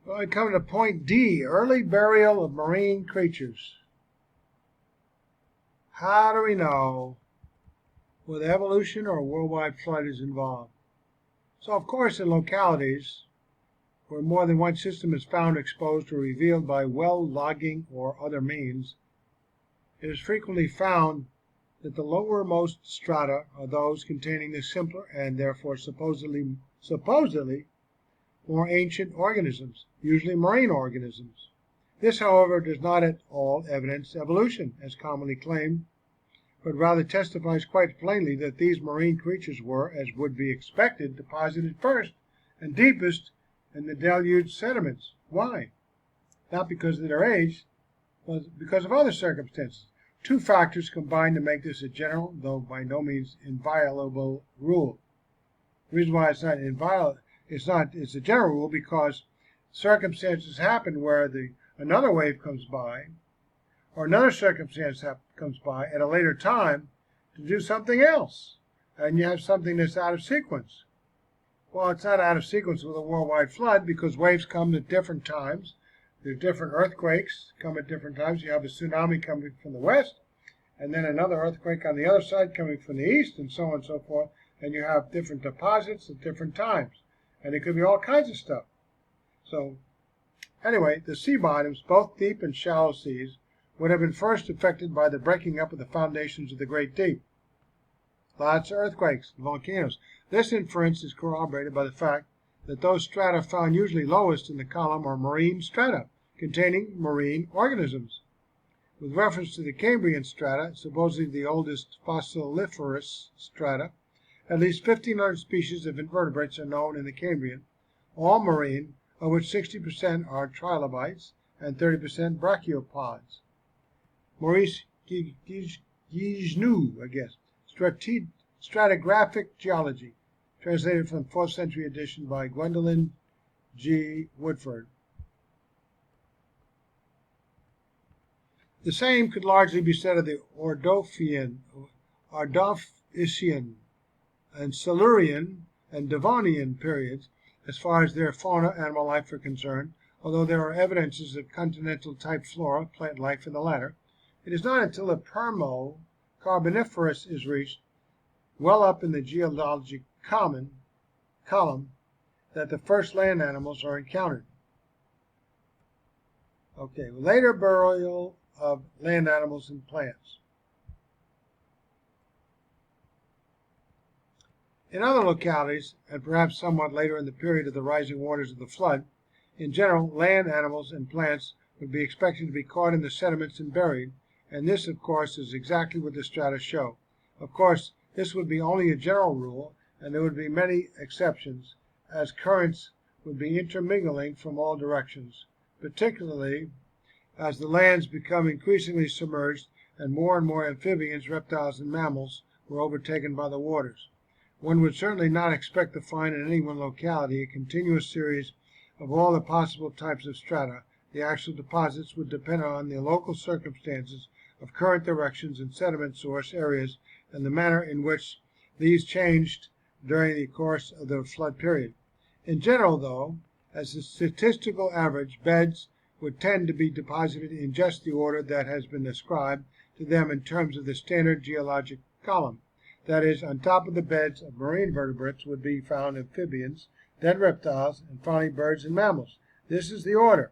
Well, I come to point D, early burial of marine creatures. How do we know whether evolution or worldwide flood is involved? So, of course, in localities where more than one system is found exposed or revealed by well logging or other means, it is frequently found that the lowermost strata are those containing the simpler and therefore supposedly more ancient organisms, usually marine organisms. This, however, does not at all evidence evolution, as commonly claimed, but rather testifies quite plainly that these marine creatures were, as would be expected, deposited first and deepest in the Deluge sediments. Why? Not because of their age, but because of other circumstances. Two factors combine to make this a general, though by no means inviolable, rule. The reason why it's not inviolable, it's a general rule because circumstances happen where another wave comes by, or another circumstance comes by at a later time to do something else, and you have something that's out of sequence. Well, it's not out of sequence with a worldwide flood because waves come at different times. There's different earthquakes come at different times. You have a tsunami coming from the west, and then another earthquake on the other side coming from the east, and so on and so forth. And you have different deposits at different times. And it could be all kinds of stuff. So, anyway, the sea bottoms, both deep and shallow seas, would have been first affected by the breaking up of the foundations of the great deep. Lots of earthquakes, volcanoes. This inference is corroborated by the fact that those strata found usually lowest in the column are marine strata, containing marine organisms. With reference to the Cambrian strata, supposedly the oldest fossiliferous strata, at least 1,500 species of invertebrates are known in the Cambrian, all marine, of which 60% are trilobites and 30% brachiopods. Maurice Guigenou, I guess, Stratigraphic Geology, translated from the 4th century edition by Gwendolyn G. Woodford. The same could largely be said of the Ordovician, and Silurian and Devonian periods as far as their fauna animal life are concerned, although there are evidences of continental-type flora, plant life in the latter. It is not until the Permo-Carboniferous is reached, well up in the geologic column, that the first land animals are encountered. Okay, later burial of land animals and plants. In other localities, and perhaps somewhat later in the period of the rising waters of the flood, in general, land animals and plants would be expected to be caught in the sediments and buried, and this, of course, is exactly what the strata show. Of course, this would be only a general rule, and there would be many exceptions, as currents would be intermingling from all directions, particularly as the lands become increasingly submerged and more amphibians, reptiles, and mammals were overtaken by the waters. One would certainly not expect to find in any one locality a continuous series of all the possible types of strata. The actual deposits would depend on the local circumstances of current directions and sediment source areas and the manner in which these changed during the course of the flood period. In general, though, as a statistical average, beds would tend to be deposited in just the order that has been ascribed to them in terms of the standard geologic column. That is, on top of the beds of marine vertebrates would be found amphibians, then reptiles, and finally birds and mammals. This is the order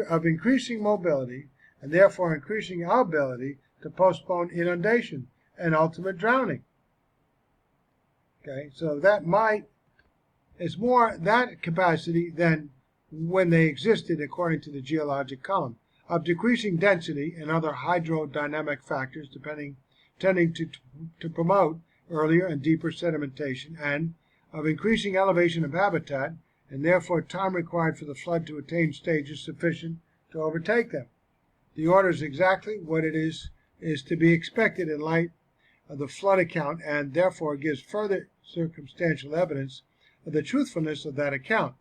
of increasing mobility, and therefore increasing our ability to postpone inundation and ultimate drowning. Okay, so it's more that capacity than when they existed according to the geologic column, of decreasing density and other hydrodynamic factors tending to promote earlier and deeper sedimentation, and of increasing elevation of habitat, and therefore time required for the flood to attain stages sufficient to overtake them. The order is exactly what it is to be expected in light of the flood account, and therefore gives further circumstantial evidence of the truthfulness of that account.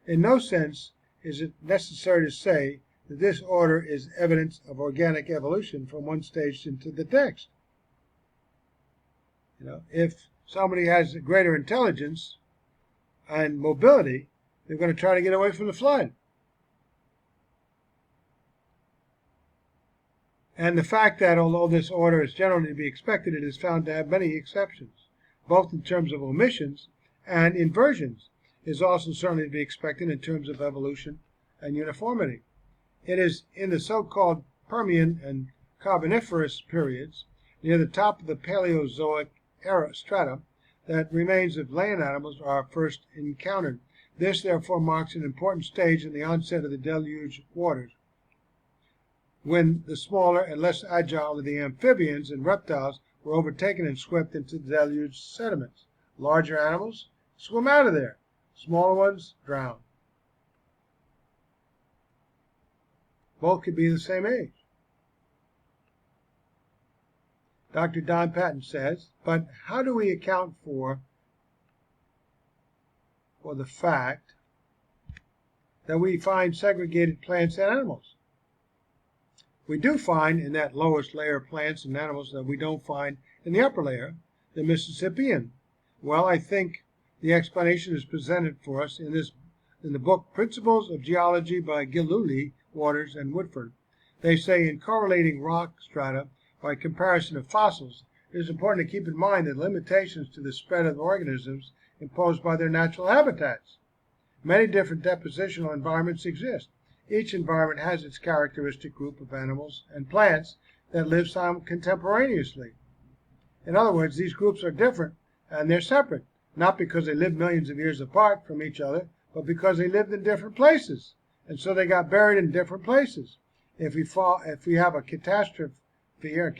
In no sense is it necessary to say that this order is evidence of organic evolution from one stage into the next. If somebody has greater intelligence and mobility, They're going to try to get away from the flood. And the fact that although this order is generally to be expected, it is found to have many exceptions, both in terms of omissions and inversions, is also certainly to be expected in terms of evolution and uniformity. It is in the so-called Permian and Carboniferous periods, near the top of the Paleozoic era strata, that remains of land animals are first encountered. This, therefore, marks an important stage in the onset of the Deluge waters, when the smaller and less agile of the amphibians and reptiles were overtaken and swept into the deluge sediments. Larger animals swim out of there. Smaller ones drown. Both could be the same age. Dr. Don Patton says, but how do we account for the fact that we find segregated plants and animals? We do find in that lowest layer plants and animals that we don't find in the upper layer, the Mississippian. Well, I think the explanation is presented for us in the book Principles of Geology by Geologic, Waters, and Woodford. They say in correlating rock strata by comparison of fossils, it is important to keep in mind the limitations to the spread of organisms imposed by their natural habitats. Many different depositional environments exist. Each environment has its characteristic group of animals and plants that live contemporaneously. In other words, these groups are different and they're separate, not because they lived millions of years apart from each other, but because they lived in different places, and so they got buried in different places. If we have a catastrophe or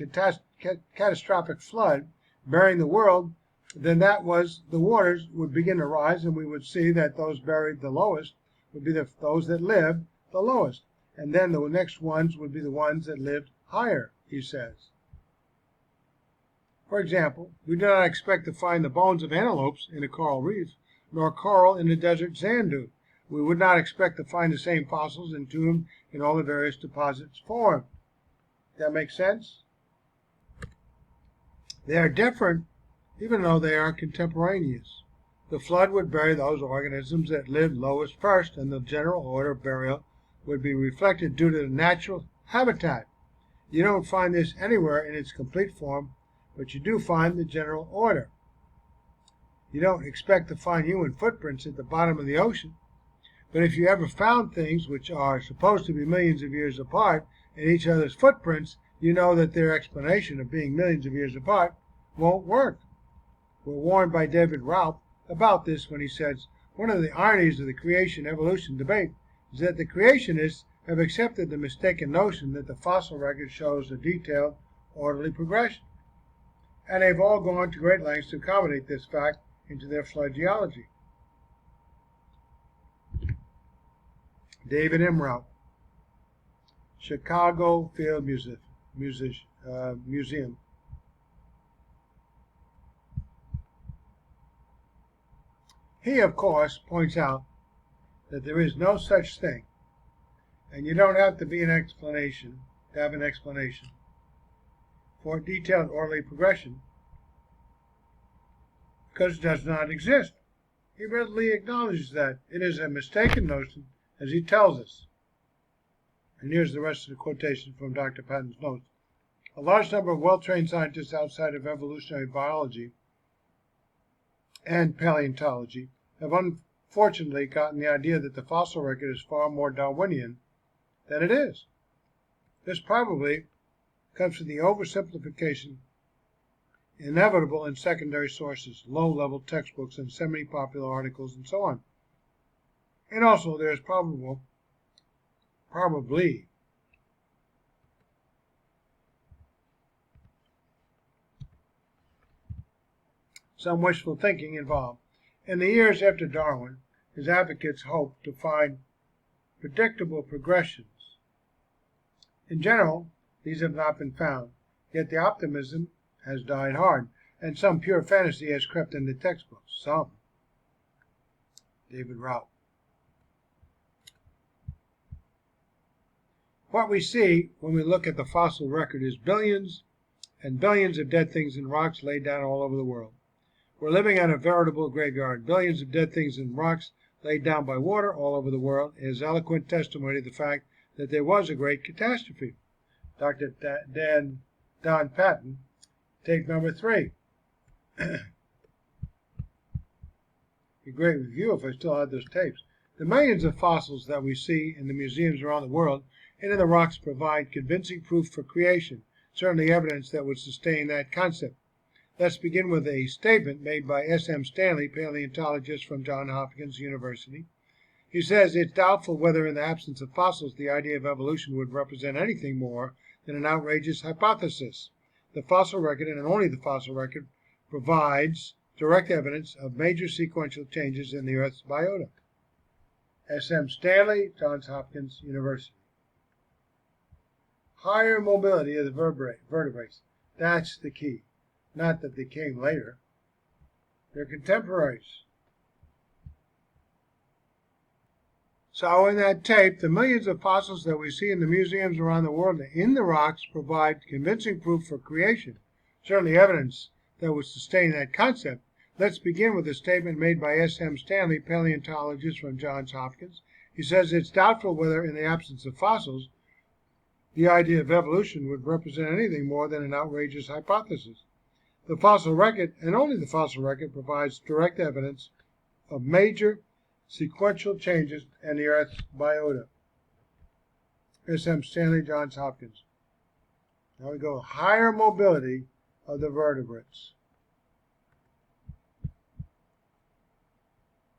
catastrophic flood burying the world, then the waters would begin to rise, and we would see that those buried the lowest would be those that lived the lowest, and then the next ones would be the ones that lived higher, he says. For example, we do not expect to find the bones of antelopes in a coral reef, nor coral in a desert sand dune. We would not expect to find the same fossils entombed in all the various deposits formed. That makes sense? They are different, even though they are contemporaneous. The flood would bury those organisms that lived lowest first, and the general order of burial would be reflected due to the natural habitat. You don't find this anywhere in its complete form, but you do find the general order. You don't expect to find human footprints at the bottom of the ocean, but if you ever found things which are supposed to be millions of years apart in each other's footprints, you know that their explanation of being millions of years apart won't work. We're warned by David Ralph about this when he says, one of the ironies of the creation-evolution debate is that the creationists have accepted the mistaken notion that the fossil record shows a detailed, orderly progression. And they've all gone to great lengths to accommodate this fact into their flood geology. David M. Ralph, Chicago Field Museum. He, of course, points out that there is no such thing, and you don't have to have an explanation for detailed orderly progression, because it does not exist. He readily acknowledges that it is a mistaken notion, as he tells us. And here's the rest of the quotation from Dr. Patton's notes. A large number of well-trained scientists outside of evolutionary biology and paleontology have unfortunately gotten the idea that the fossil record is far more Darwinian than it is. This probably comes from the oversimplification inevitable in secondary sources, low-level textbooks and semi-popular articles and so on. And also there is probably some wishful thinking involved. In the years after Darwin, his advocates hoped to find predictable progressions. In general, these have not been found, yet the optimism has died hard, and some pure fantasy has crept into textbooks. Some. David Ralph. What we see when we look at the fossil record is billions and billions of dead things and rocks laid down all over the world. We're living on a veritable graveyard, billions of dead things and rocks laid down by water all over the world is eloquent testimony to the fact that there was a great catastrophe. Dr. Don Patton, tape number 3. Be a great review if I still had those tapes. The millions of fossils that we see in the museums around the world and in the rocks provide convincing proof for creation, certainly evidence that would sustain that concept. Let's begin with a statement made by S.M. Stanley, paleontologist from Johns Hopkins University. He says it's doubtful whether in the absence of fossils the idea of evolution would represent anything more than an outrageous hypothesis. The fossil record, and only the fossil record, provides direct evidence of major sequential changes in the Earth's biota. S.M. Stanley, Johns Hopkins University. Higher mobility of the vertebrates. That's the key. Not that they came later. They're contemporaries. So in that tape, the millions of fossils that we see in the museums around the world and in the rocks provide convincing proof for creation, certainly evidence that would sustain that concept. Let's begin with a statement made by S.M. Stanley, paleontologist from Johns Hopkins. He says it's doubtful whether in the absence of fossils, the idea of evolution would represent anything more than an outrageous hypothesis. The fossil record, and only the fossil record, provides direct evidence of major sequential changes in the Earth's biota. S.M. Stanley, Johns Hopkins. Now we go higher mobility of the vertebrates.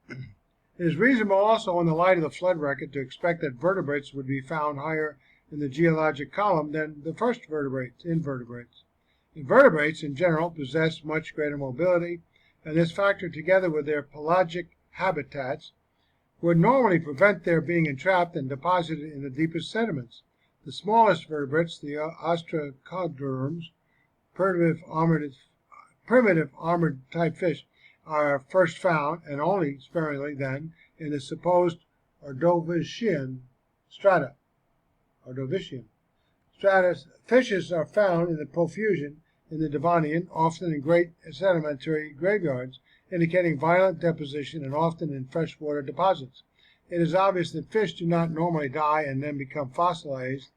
It is reasonable also in the light of the flood record to expect that vertebrates would be found higher in the geologic column than the first invertebrates. Invertebrates in general possess much greater mobility, and this factor together with their pelagic habitats would normally prevent their being entrapped and deposited in the deepest sediments. The smallest vertebrates, the ostracoderms, primitive armored type fish, are first found, and only sparingly then, in the supposed Ordovician strata. Fishes are found in the profusion in the Devonian, often in great sedimentary graveyards, indicating violent deposition and often in freshwater deposits. It is obvious that fish do not normally die and then become fossilized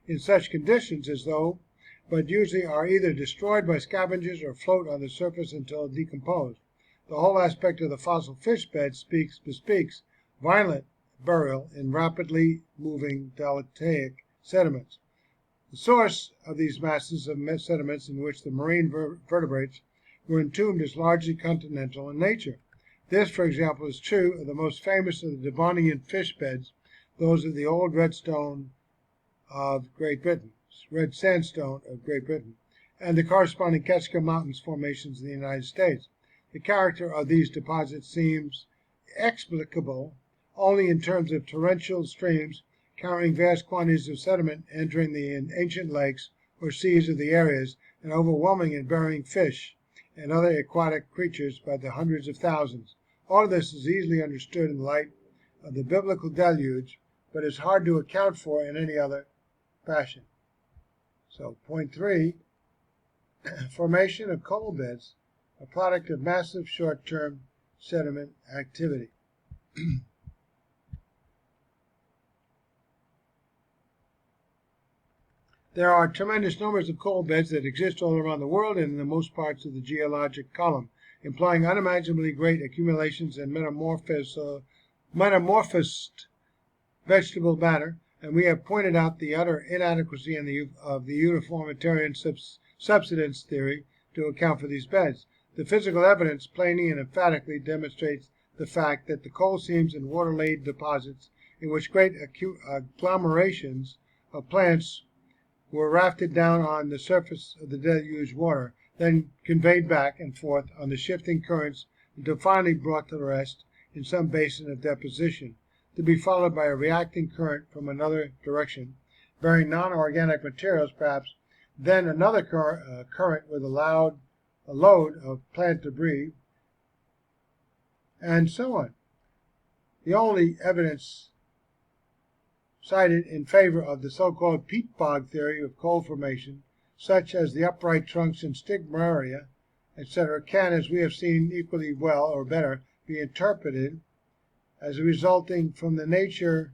in such conditions as though, but usually are either destroyed by scavengers or float on the surface until decomposed. The whole aspect of the fossil fish bed bespeaks violent burial in rapidly moving deltaic sediments. The source of these masses of sediments in which the marine vertebrates were entombed is largely continental in nature. This, for example, is true of the most famous of the Devonian fish beds, those of the old red sandstone of Great Britain, and the corresponding Catskill Mountains formations in the United States. The character of these deposits seems explicable only in terms of torrential streams carrying vast quantities of sediment entering the ancient lakes or seas of the areas and overwhelming and burying fish and other aquatic creatures by the hundreds of thousands. All of this is easily understood in light of the biblical deluge, but is hard to account for in any other fashion. So, point 3, formation of coal beds, a product of massive short-term sediment activity. There are tremendous numbers of coal beds that exist all around the world and in the most parts of the geologic column, implying unimaginably great accumulations and metamorphosed vegetable matter, and we have pointed out the utter inadequacy of the uniformitarian subsidence theory to account for these beds. The physical evidence plainly and emphatically demonstrates the fact that the coal seams and water-laid deposits in which great agglomerations of plants were rafted down on the surface of the deluge water, then conveyed back and forth on the shifting currents until finally brought to rest in some basin of deposition, to be followed by a reacting current from another direction, bearing non-organic materials perhaps, then another current with a load of plant debris, and so on. The only evidence cited in favor of the so-called peat bog theory of coal formation, such as the upright trunks and stigmaria, etc., can, as we have seen equally well or better, be interpreted as resulting from the nature